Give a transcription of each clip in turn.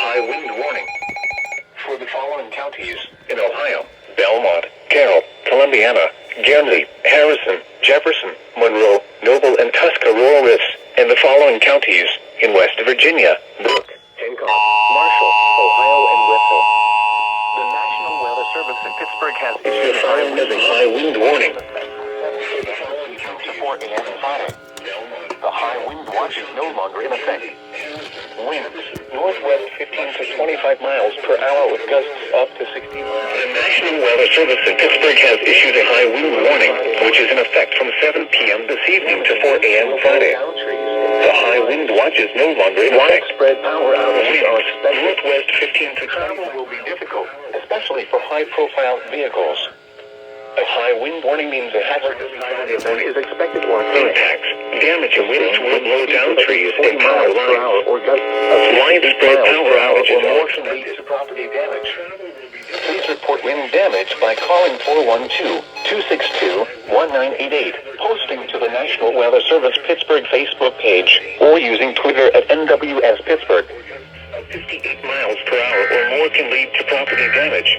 high wind warning for the following counties in Ohio: Belmont, Carroll, Columbiana, Guernsey, Harrison, Jefferson, Monroe, Noble, and Tuscarawas, and the following counties in West Virginia: Brooke, Hancock, Marshall, Ohio, and Wetzel. The National Weather Service in Pittsburgh has issued a high wind warning to 4 a.m. Friday. The high wind watch is no longer in effect. Winds northwest 15 to 25 miles per hour with gusts up to 60 miles. The National Weather Service in Pittsburgh has issued a high wind warning, which is in effect from 7 p.m. this evening to 4 a.m. Friday. The high wind watch is no longer in effect. Widespread power outages are expected. Northwest 15 to travel will be difficult, especially for high-profile vehicles. A high wind warning means a hazardous event is expected or occurring. Impacts, damage, and winds will blow down trees and power lines. Widespread power outages or more can lead to property damage. Please report wind damage by calling 412-262-1988, posting to the National Weather Service Pittsburgh Facebook page, or using Twitter at NWS Pittsburgh. 58 miles per hour or more can lead to property damage.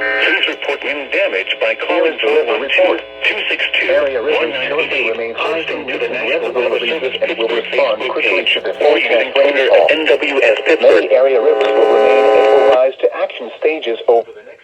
Please report wind damage by calling 412-262-1988, posting to the National Weather Service Pittsburgh Facebook page, or using Twitter at NWS Pittsburgh. Many area rivers will remain and will rise to action stages over the next